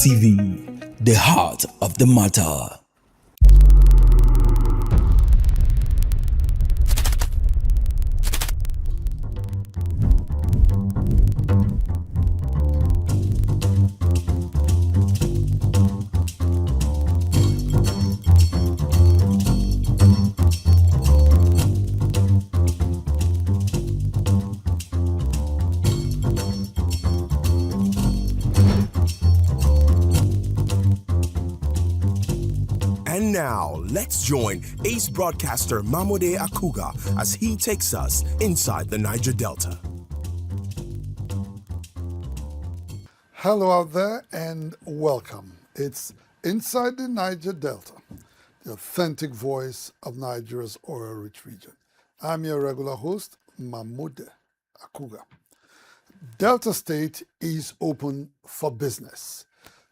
TV, the heart of the matter. And now, let's join ace broadcaster Mamode Akuga as he takes us inside the Niger Delta. Hello out there and welcome. It's Inside the Niger Delta, the authentic voice of Nigeria's oil-rich region. I'm your regular host, Mamode Akuga. Delta State is open for business.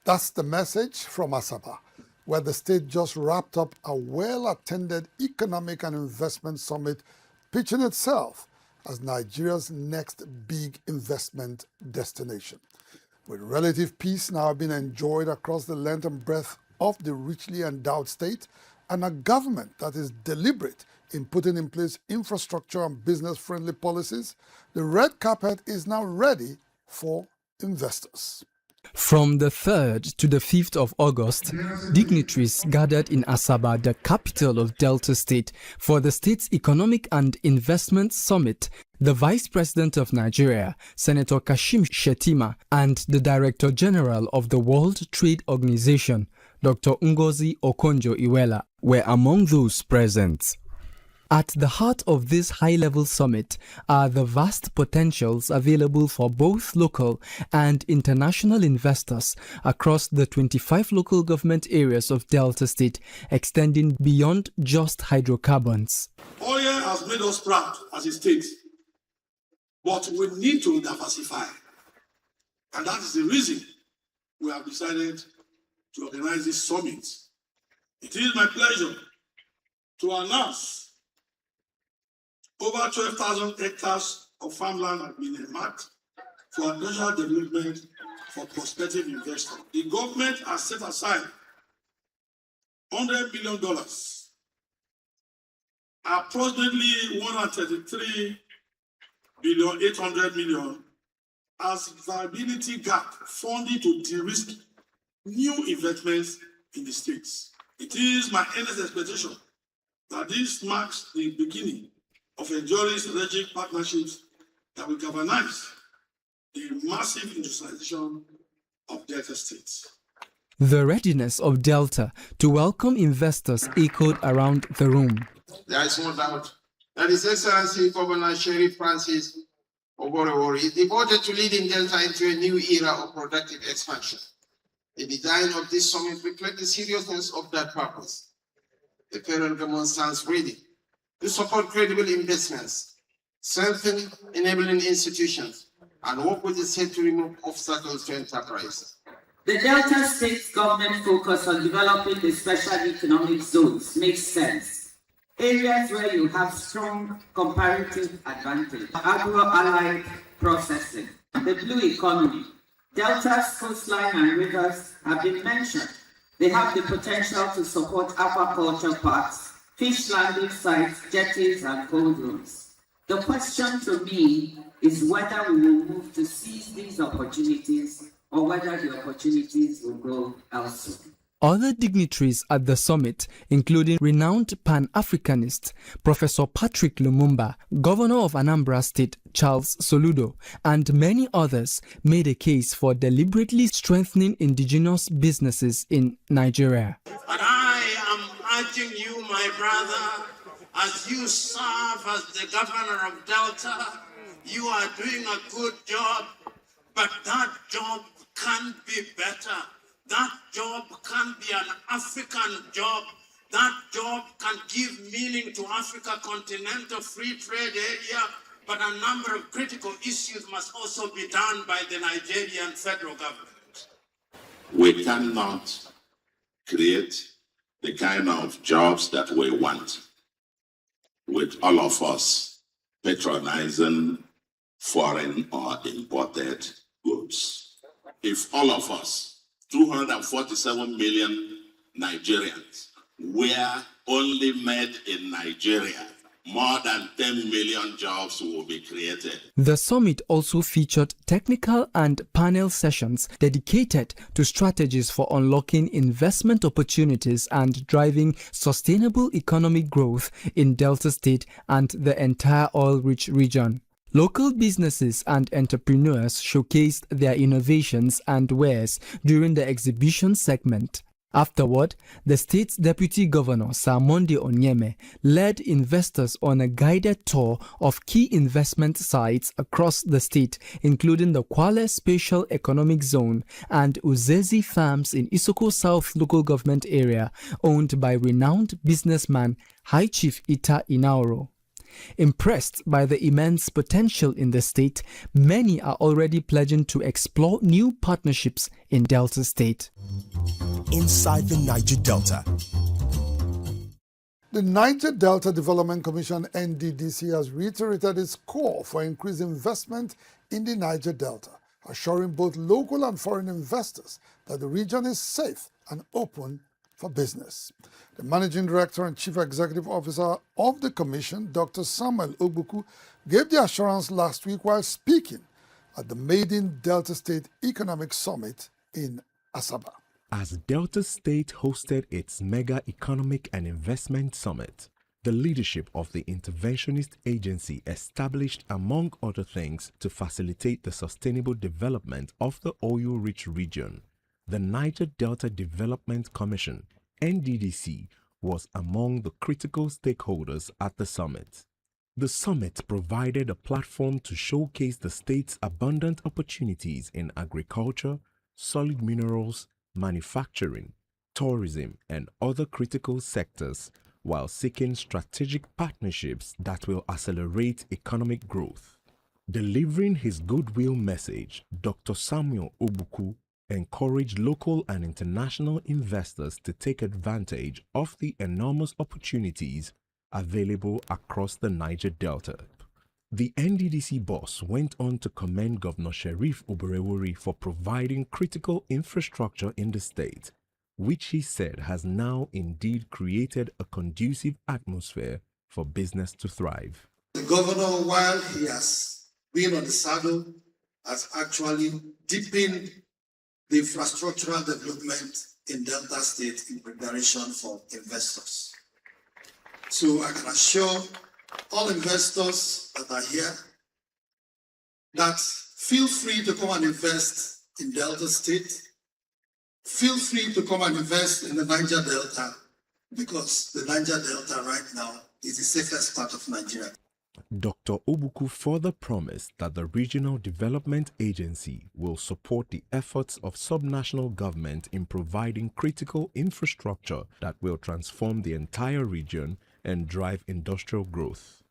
That's the message from Asaba, where the state just wrapped up a well-attended economic and investment summit, pitching itself as Nigeria's next big investment destination. With relative peace now being enjoyed across the length and breadth of the richly endowed state, and a government that is deliberate in putting in place infrastructure and business-friendly policies, the red carpet is now ready for investors. From the 3rd to the 5th of August, dignitaries gathered in Asaba, the capital of Delta State, for the state's Economic and Investment Summit. The Vice President of Nigeria, Senator Kashim Shettima, and the Director General of the World Trade Organization, Dr. Ngozi Okonjo-Iweala, were among those present. At the heart of this high-level summit are the vast potentials available for both local and international investors across the 25 local government areas of Delta State, extending beyond just hydrocarbons. Oil has made us proud as a state, but we need to diversify. And that is the reason we have decided to organize this summit. It is my pleasure to announce over 12,000 hectares of farmland have been earmarked for agricultural development for prospective investors. The government has set aside $100 billion, approximately $133 billion, 800 million, as viability gap funding to de-risk new investments in the states. It is my earnest expectation that this marks the beginning of enduring strategic partnerships that will galvanize the massive industrialization of Delta states. The readiness of Delta to welcome investors echoed around the room. There is no doubt that His Excellency Governor Sheriff Francis Oborowori is devoted to leading Delta into a new era of productive expansion. The design of this summit reflects the seriousness of that purpose. The federal government stands ready to support credible investments, strengthen enabling institutions, and work with the state to remove obstacles to enterprise. The Delta State government focus on developing the special economic zones makes sense. Areas where you have strong comparative advantage, agro-allied processing, the blue economy. Delta's coastline and rivers have been mentioned. They have the potential to support aquaculture parks, fish landing sites, jetties, and cold rooms. The question to me is whether we will move to seize these opportunities or whether the opportunities will go elsewhere. Other dignitaries at the summit, including renowned Pan-Africanist Professor Patrick Lumumba, Governor of Anambra State Charles Soludo, and many others, made a case for deliberately strengthening indigenous businesses in Nigeria. And I am urging you, my brother, as you serve as the governor of Delta, you are doing a good job, but that job can be better. That job can be an African job. That job can give meaning to Africa continental free trade area, but a number of critical issues must also be done by the Nigerian federal government. We cannot create the kind of jobs that we want with all of us patronizing foreign or imported goods. If all of us 247 million Nigerians were only made in Nigeria. More than 10 million jobs will be created. The summit also featured technical and panel sessions dedicated to strategies for unlocking investment opportunities and driving sustainable economic growth in Delta State and the entire oil-rich region. Local businesses and entrepreneurs showcased their innovations and wares during the exhibition segment. Afterward, the state's Deputy Governor, Sir Monday Onyeme, led investors on a guided tour of key investment sites across the state, including the Kwale Special Economic Zone and Uzezi Farms in Isoko South Local Government Area, owned by renowned businessman High Chief Ita Inauro. Impressed by the immense potential in the state, many are already pledging to explore new partnerships in Delta State. Inside the Niger Delta. The Niger Delta Development Commission (NDDC) has reiterated its call for increased investment in the Niger Delta, assuring both local and foreign investors that the region is safe and open for business. The Managing Director and Chief Executive Officer of the Commission, Dr. Samuel Ogbuku, gave the assurance last week while speaking at the Maiden Delta State Economic Summit in Asaba. As Delta State hosted its Mega Economic and Investment Summit, the leadership of the interventionist agency established, among other things, to facilitate the sustainable development of the oil-rich region. The Niger Delta Development Commission, NDDC, was among the critical stakeholders at the summit. The summit provided a platform to showcase the state's abundant opportunities in agriculture, solid minerals, manufacturing, tourism, and other critical sectors, while seeking strategic partnerships that will accelerate economic growth. Delivering his goodwill message, Dr. Samuel Ogbuku encouraged local and international investors to take advantage of the enormous opportunities available across the Niger Delta. The NDDC boss went on to commend Governor Sheriff Oberewori for providing critical infrastructure in the state, which he said has now indeed created a conducive atmosphere for business to thrive. The governor, while he has been on the saddle, has actually deepened the infrastructural development in Delta State in preparation for investors. So I can assure all investors that are here that feel free to come and invest in Delta State. Feel free to come and invest in the Niger Delta, because the Niger Delta right now is the safest part of Nigeria. Dr. Ogbuku further promised that the Regional Development Agency will support the efforts of subnational government in providing critical infrastructure that will transform the entire region and drive industrial growth.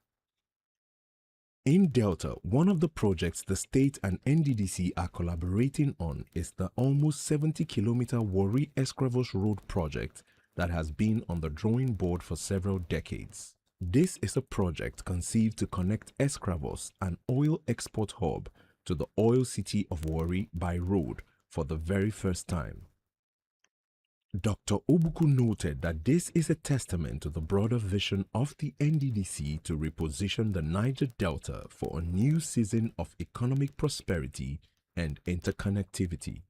In Delta, one of the projects the state and NDDC are collaborating on is the almost 70-kilometer Warri-Escravos Road project that has been on the drawing board for several decades. This is a project conceived to connect Escravos, an oil export hub, to the oil city of Warri by road for the very first time. Dr. Ogbuku noted that this is a testament to the broader vision of the NDDC to reposition the Niger Delta for a new season of economic prosperity and interconnectivity.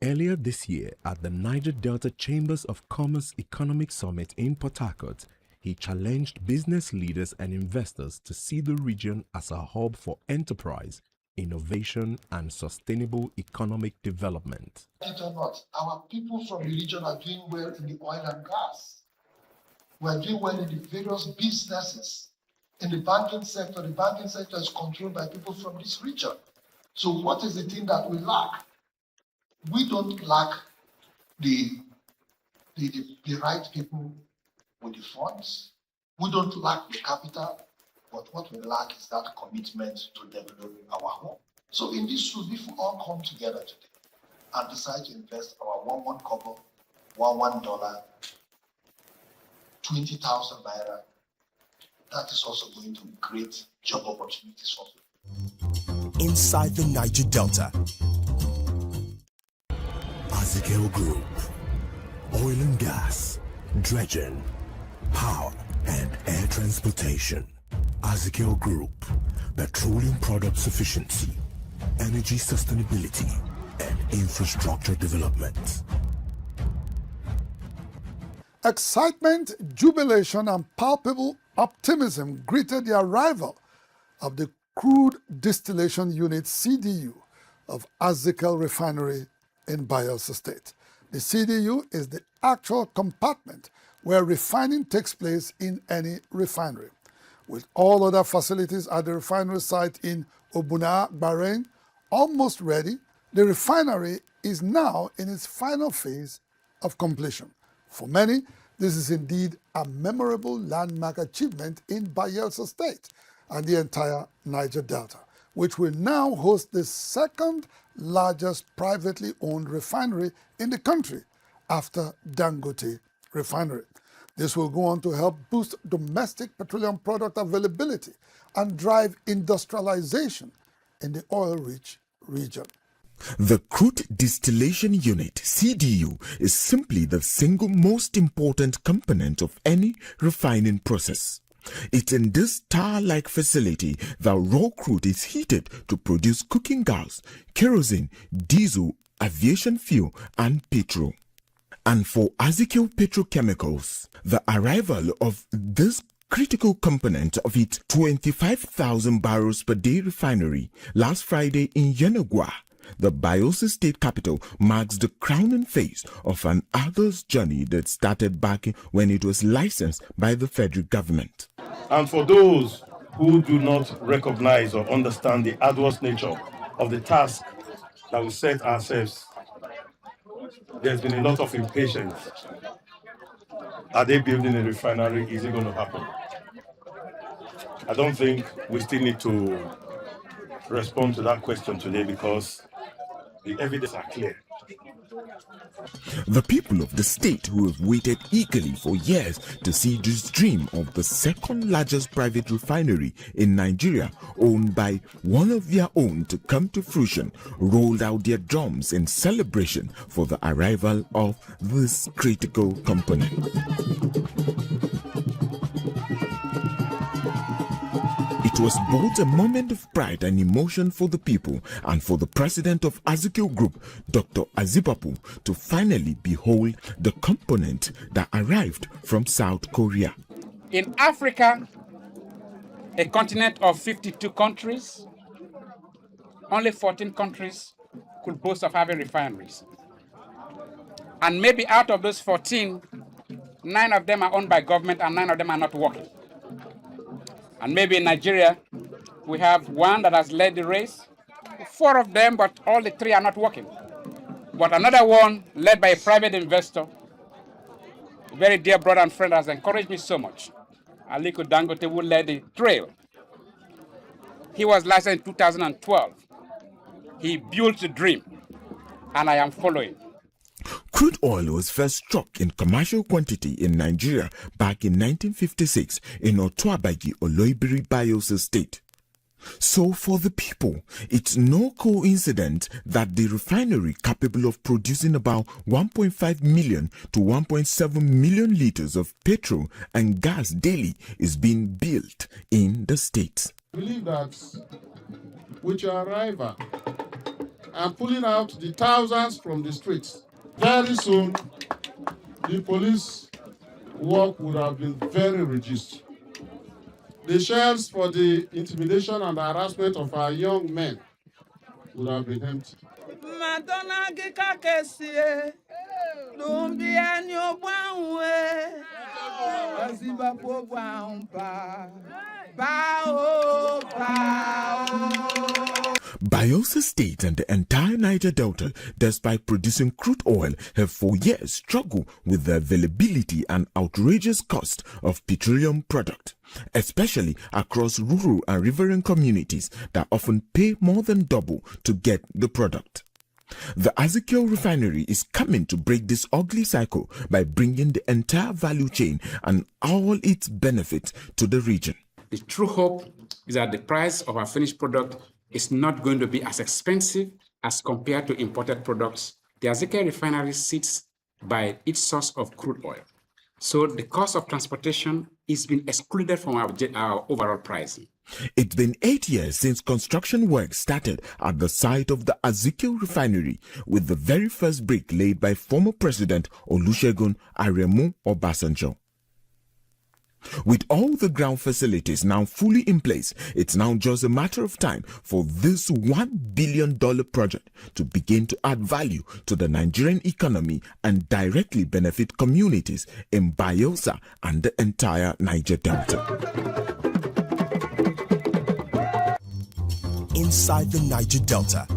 Earlier this year, at the Niger Delta Chambers of Commerce Economic Summit in Port Harcourt, he challenged business leaders and investors to see the region as a hub for enterprise, innovation, and sustainable economic development. It or not, our people from the region are doing well in the oil and gas. We are doing well in the various businesses. In the banking sector is controlled by people from this region. So what is the thing that we lack? We don't lack the right people with the funds. We don't lack the capital. But what we lack is that commitment to develop our home. So in this should if we all come together today and decide to invest our $1 kobo, $1, 20,000 naira, that is also going to create job opportunities for people. Inside the Niger Delta. As it Azikiel Group. Oil and gas, dredging, power, and air transportation. Azikiel Group. Petroleum product sufficiency, energy sustainability, and infrastructure development. Excitement, jubilation, and palpable optimism greeted the arrival of the Crude Distillation Unit CDU of Azikiel Refinery in Bayelsa State. The CDU is the actual compartment where refining takes place in any refinery. With all other facilities at the refinery site in Obuna, Bahrain, almost ready, the refinery is now in its final phase of completion. For many, this is indeed a memorable landmark achievement in Bayelsa State and the entire Niger Delta, which will now host the second largest privately owned refinery in the country after Dangote Refinery. This will go on to help boost domestic petroleum product availability and drive industrialization in the oil-rich region. The Crude Distillation Unit, CDU, is simply the single most important component of any refining process. It's in this tower-like facility that raw crude is heated to produce cooking gas, kerosene, diesel, aviation fuel, and petrol. And for Azikiel Petrochemicals, the arrival of this critical component of its 25,000 barrels per day refinery last Friday in Yenagoa, the Bayelsa State capital, marks the crowning phase of an arduous journey that started back when it was licensed by the federal government. And for those who do not recognize or understand the arduous nature of the task that we set ourselves, there's been a lot of impatience. Are they building a refinery? Is it going to happen? I don't think we still need to respond to that question today because the evidence are clear. The people of the state who have waited eagerly for years to see this dream of the second largest private refinery in Nigeria, owned by one of their own, to come to fruition, rolled out their drums in celebration for the arrival of this critical component. It was both a moment of pride and emotion for the people and for the president of Azikiel Group, Dr. Azibapu, to finally behold the component that arrived from South Korea. In Africa, a continent of 52 countries, only 14 countries could boast of having refineries. And maybe out of those 14, 9 of them are owned by government and 9 of them are not working. And maybe in Nigeria, we have 1 that has led the race, 4 of them, but all the 3 are not working. But another one led by a private investor, a very dear brother and friend, has encouraged me so much. Aliko Dangote, who led the trail. He was licensed in 2012. He built a dream, and I am following. Crude oil was first struck in commercial quantity in Nigeria back in 1956 in Otuabagi, Oloibiri, Bayelsa State. So for the people, it's no coincidence that the refinery capable of producing about 1.5 million to 1.7 million liters of petrol and gas daily is being built in the state. I believe that with your arrival and pulling out the thousands from the streets, very soon the police work would have been very reduced. The shelves for the intimidation and the harassment of our young men would have been empty. Bayelsa State and the entire Niger Delta, despite producing crude oil, have for years struggled with the availability and outrageous cost of petroleum product, especially across rural and riverine communities that often pay more than double to get the product. The Azikiel refinery is coming to break this ugly cycle by bringing the entire value chain and all its benefits to the region. The true hope is that the price of our finished product is not going to be as expensive as compared to imported products The Azikiwe refinery sits by its source of crude oil. So the cost of transportation is being excluded from our overall pricing. It's been 8 years since construction work started at the site of the Azikiwe refinery, with the very first brick laid by former President Olusegun Aremu Obasanjo. With all the ground facilities now fully in place, it's now just a matter of time for this $1 billion project to begin to add value to the Nigerian economy and directly benefit communities in Bayelsa and the entire Niger Delta. Inside the Niger Delta.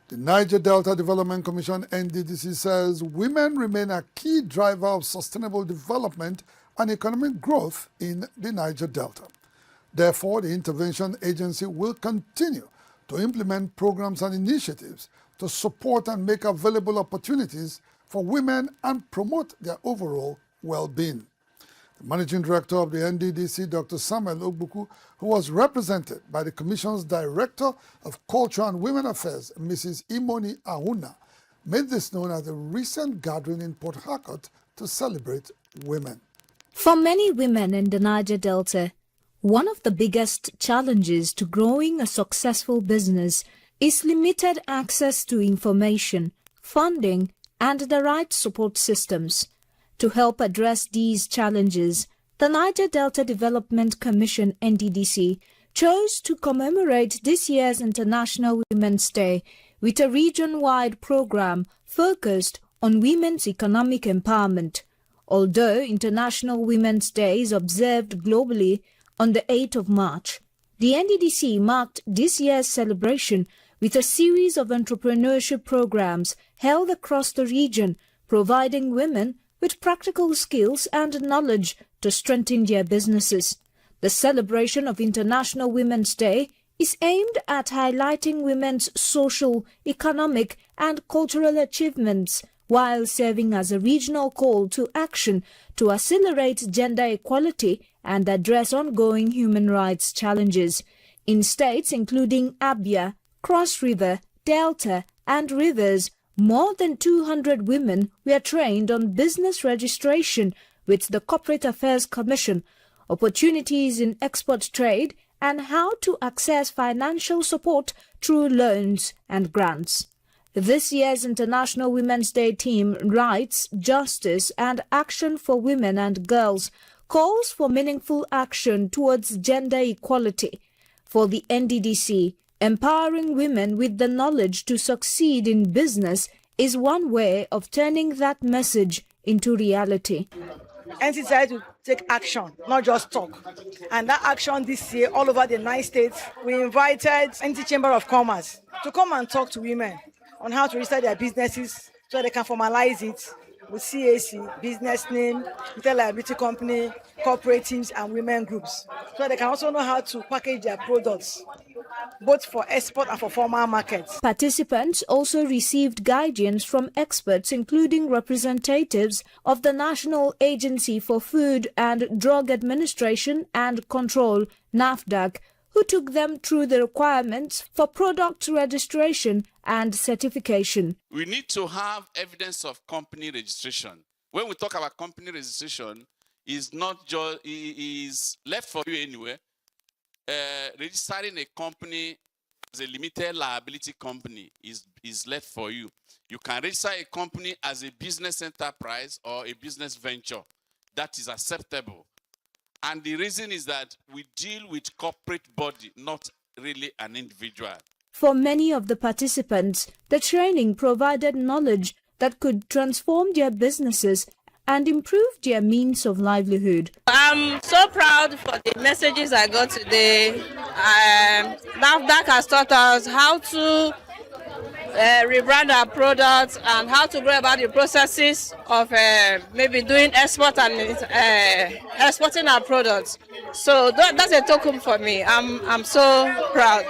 The Niger Delta Development Commission, NDDC, says women remain a key driver of sustainable development and economic growth in the Niger Delta. Therefore, the intervention agency will continue to implement programs and initiatives to support and make available opportunities for women and promote their overall well-being. The Managing Director of the NDDC, Dr. Samuel Ogbuku, who was represented by the Commission's Director of Culture and Women Affairs, Mrs. Imoni Ahuna, made this known at a recent gathering in Port Harcourt to celebrate women. For many women in the Niger Delta, one of the biggest challenges to growing a successful business is limited access to information, funding, and the right support systems. To help address these challenges, the Niger Delta Development Commission, NDDC, chose to commemorate this year's International Women's Day with a region-wide program focused on women's economic empowerment. Although International Women's Day is observed globally on the 8th of March, the NDDC marked this year's celebration with a series of entrepreneurship programs held across the region, providing women with practical skills and knowledge to strengthen their businesses. The celebration of International Women's Day is aimed at highlighting women's social, economic, and cultural achievements, while serving as a regional call to action to accelerate gender equality and address ongoing human rights challenges. In states including Abia, Cross River, Delta, and Rivers, more than 200 women were trained on business registration with the Corporate Affairs Commission, opportunities in export trade, and how to access financial support through loans and grants. This year's International Women's Day theme, Rights, Justice, and Action for Women and Girls, calls for meaningful action towards gender equality. For the NDDC, empowering women with the knowledge to succeed in business is one way of turning that message into reality. NC decided to take action, not just talk. And that action this year, all over the 9 states, we invited NC Chamber of Commerce to come and talk to women on how to register their businesses so they can formalize it with CAC, business name, retail liability company, cooperatives, and women groups. So they can also know how to package their products, both for export and for formal markets. Participants also received guidance from experts, including representatives of the National Agency for Food and Drug Administration and Control, NAFDAC, who took them through the requirements for product registration and certification. We need to have evidence of company registration. When we talk about company registration, is not just is left for you anywhere. Registering a company as a limited liability company is left for you. You can register a company as a business enterprise or a business venture. That is acceptable. And the reason is that we deal with corporate body, not really an individual. For many of the participants, the training provided knowledge that could transform their businesses and improve their means of livelihood. I'm so proud for the messages I got today. NAFDAC has taught us how to rebrand our products and how to go about the processes of maybe doing export and exporting our products. So that's a token for me. I'm so proud.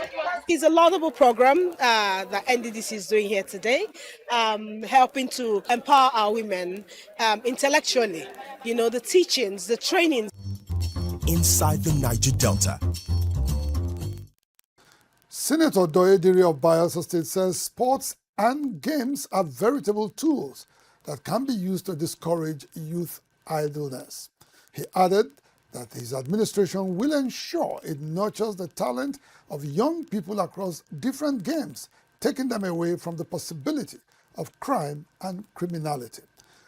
It's a laudable program that NDDC is doing here today, helping to empower our women intellectually. You know, the teachings, the trainings. Inside the Niger Delta. Senator Doyediri of Bayelsa State says sports and games are veritable tools that can be used to discourage youth idleness. He added that his administration will ensure it nurtures the talent of young people across different games, taking them away from the possibility of crime and criminality.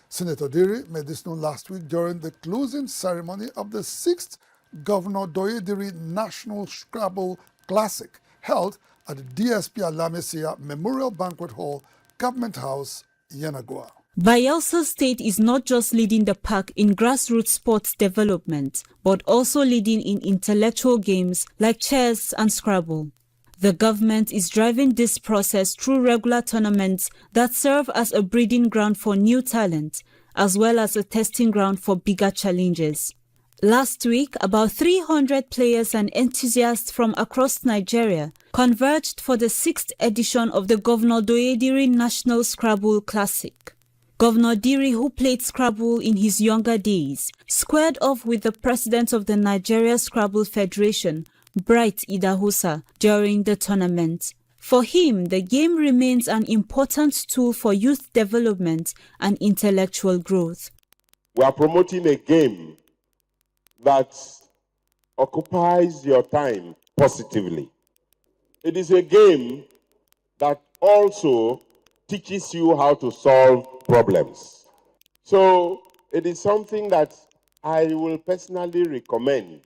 Senator Diri made this known last week during the closing ceremony of the 6th Governor Doyediri National Scrabble Classic, held at the DSP Alamesia Memorial Banquet Hall, Government House, Yenagoa. Bayelsa State is not just leading the pack in grassroots sports development, but also leading in intellectual games like chess and Scrabble. The government is driving this process through regular tournaments that serve as a breeding ground for new talent, as well as a testing ground for bigger challenges. Last week, about 300 players and enthusiasts from across Nigeria converged for the 6th edition of the Governor Doyediri National Scrabble Classic. Governor Diri, who played Scrabble in his younger days, squared off with the president of the Nigeria Scrabble Federation, Bright Idahosa, during the tournament. For him, the game remains an important tool for youth development and intellectual growth. We are promoting a game that occupies your time positively. It is a game that also teaches you how to solve problems. So it is something that I will personally recommend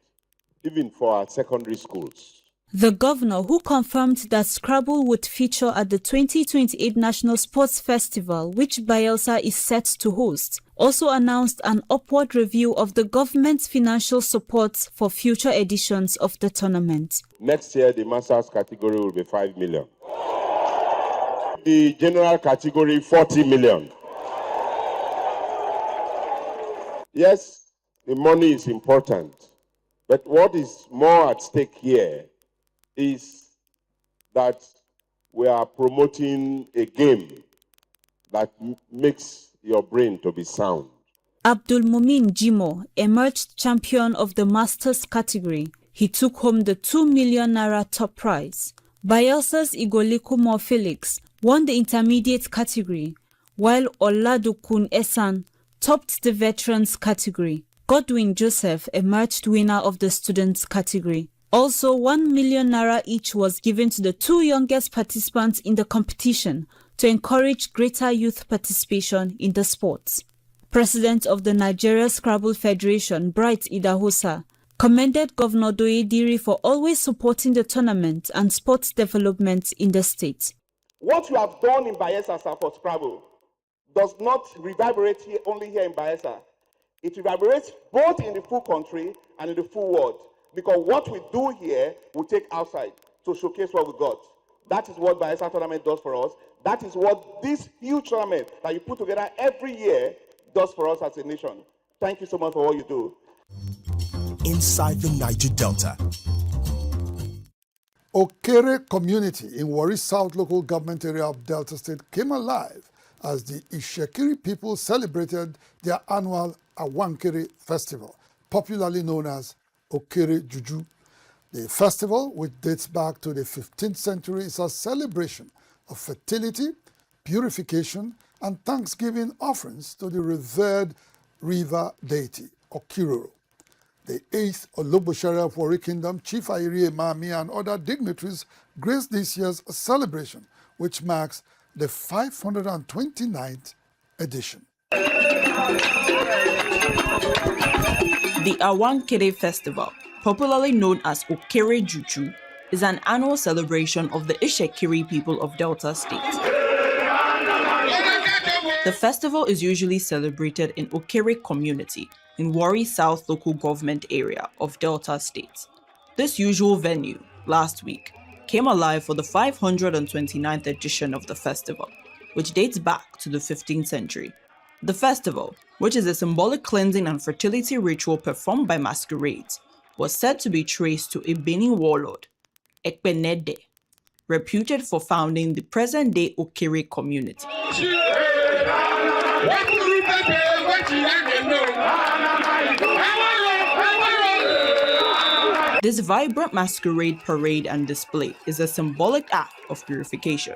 even for our secondary schools. The governor, who confirmed that Scrabble would feature at the 2028 National Sports Festival, which Bayelsa is set to host, also announced an upward review of the government's financial support for future editions of the tournament. Next year, the Masters category will be 5 million. The general category, 40 million. Yes, the money is important, but what is more at stake here is that we are promoting a game that makes your brain to be sound. Abdul Mumin Jimo emerged champion of the Masters category. He took home the 2 million naira top prize. Bayelsa's Igolikumo Felix won the intermediate category, while Oladokun Esan topped the veterans category. Godwin Joseph emerged winner of the students category. Also, 1 million naira each was given to the 2 youngest participants in the competition to encourage greater youth participation in the sports. President of the Nigeria Scrabble Federation, Bright Idahosa, commended Governor Doyediri for always supporting the tournament and sports development in the state. What you have done in Bayelsa for Scrabble does not reverberate only here in Bayelsa. It reverberates both in the full country and in the full world. Because what we do here, we take outside to showcase what we got. That is what Bayelsa tournament does for us. That is what this huge tournament that you put together every year does for us as a nation. Thank you so much for what you do. Inside the Niger Delta. Okere community in Warri South local government area of Delta State came alive as the Ishekiri people celebrated their annual Awankere festival, popularly known as Okere Juju. The festival, which dates back to the 15th century, is a celebration of fertility, purification, and thanksgiving offerings to the revered river deity, Okiroro. The 8th Ologbosere of Warri Kingdom, Chief Ayiri Mami, and other dignitaries graced this year's celebration, which marks the 529th edition. The Awankere Festival, popularly known as Okere Juju, is an annual celebration of the Ishekiri people of Delta State. The festival is usually celebrated in Okere community in Warri South local government area of Delta State. This usual venue, last week, came alive for the 529th edition of the festival, which dates back to the 15th century. The festival, which is a symbolic cleansing and fertility ritual performed by masquerades, was said to be traced to a Benin warlord, Ekpenede, reputed for founding the present-day Okere community. This vibrant masquerade parade and display is a symbolic act of purification,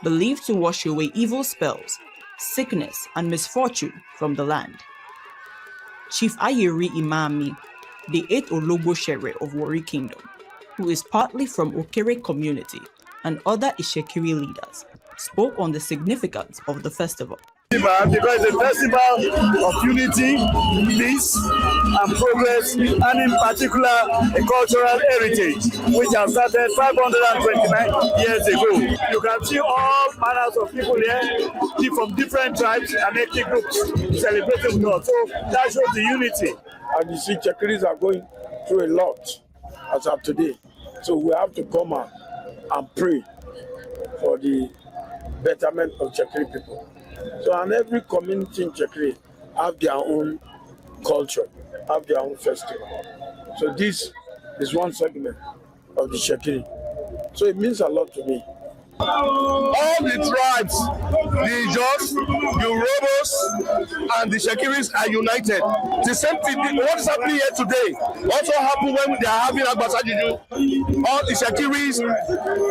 believed to wash away evil spells, sickness, and misfortune from the land. Chief Ayeri Imami, the 8th Ologbo Shere of Warri Kingdom, who is partly from Okere community, and other Ishekiri leaders, spoke on the significance of the festival. Because it's a festival of unity, peace, and progress, and in particular, a cultural heritage, which has started 529 years ago. You can see all manners of people here, from different tribes and ethnic groups celebrating with us. So that shows the unity. And you see, Chekiris are going through a lot as of today. So we have to come out and pray for the betterment of Chekiri people. So, and every community in Chekiri have their own culture, have their own festival. So this is one segment of the Chekiri. So it means a lot to me. All the tribes, the Ijos, the Urhobos, and the Shekiris are united. The same thing, what is happening here today also happened when they are having Agbasa Juju. All the Shekiris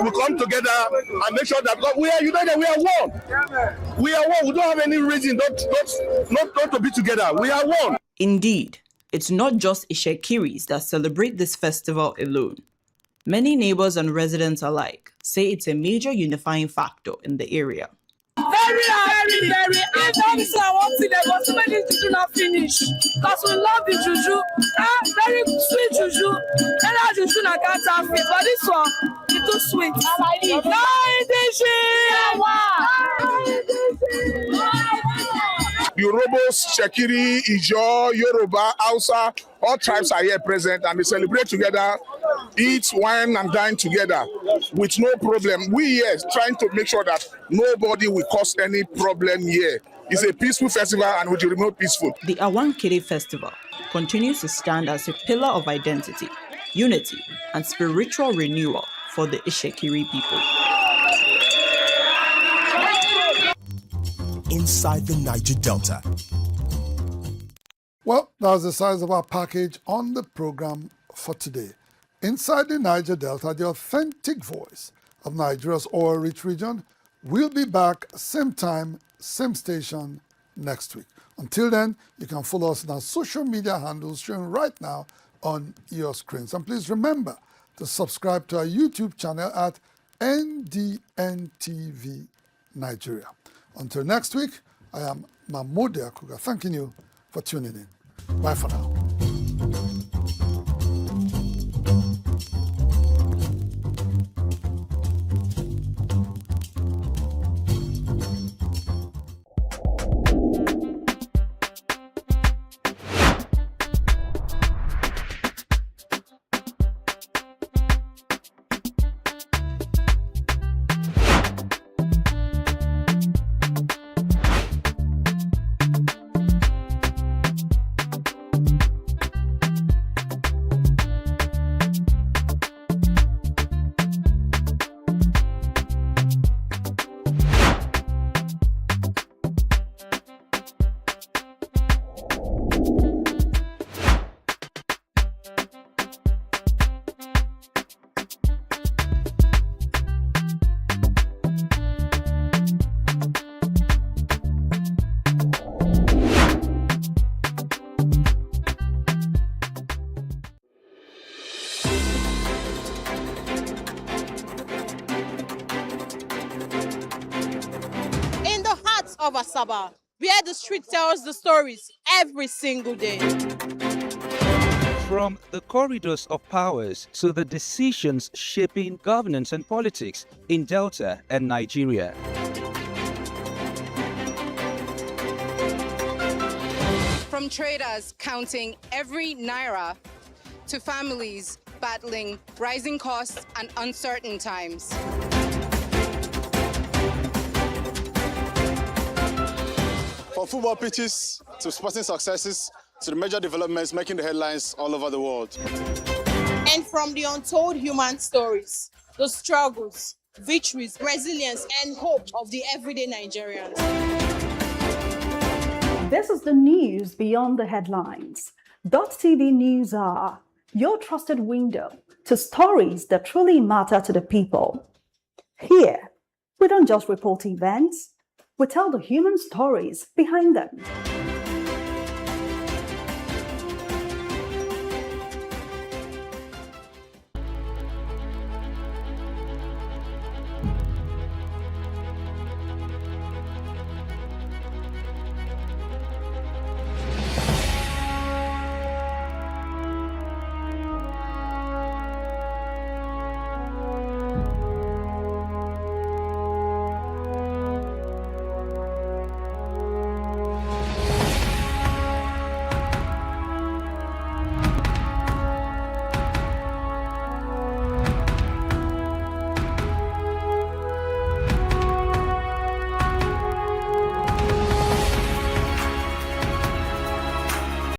will come together and make sure that we are united, we are one. We are one. We don't have any reason not to be together. We are one. Indeed, it's not just Ishekiris that celebrate this festival alone. Many neighbors and residents alike say it's a major unifying factor in the area. Very. If obviously I want to, there was so many juju not finish. Because we love the juju. Very sweet juju. And that juju not counterfeit. But this one, it's too sweet. Urhobos, Shekiri, Ijo, Yoruba, Hausa, all tribes are here present and they celebrate together, eat, wine and dine together with no problem. We here trying to make sure that nobody will cause any problem here. It's a peaceful festival and we will remain peaceful. The Awankere Festival continues to stand as a pillar of identity, unity, and spiritual renewal for the Ishekiri people. Inside the Niger Delta. Well, that's the size of our package on the program for today. Inside the Niger Delta, the authentic voice of Nigeria's oil-rich region. We'll be back same time, same station next week. Until then, you can follow us on our social media handles shown right now on your screens. And please remember to subscribe to our YouTube channel at NDNTV Nigeria. Until next week, I am Mahmoud Akuga, thanking you for tuning in. Bye for now. Of Asaba, where the street tells the stories every single day. From the corridors of powers to the decisions shaping governance and politics in Delta and Nigeria. From traders counting every naira to families battling rising costs and uncertain times. From football pitches to sporting successes to the major developments making the headlines all over the world. And from the untold human stories, the struggles, victories, resilience, and hope of the everyday Nigerians. This is the news beyond the headlines. Dott TV News are your trusted window to stories that truly matter to the people. Here, We don't just report events, we tell the human stories behind them.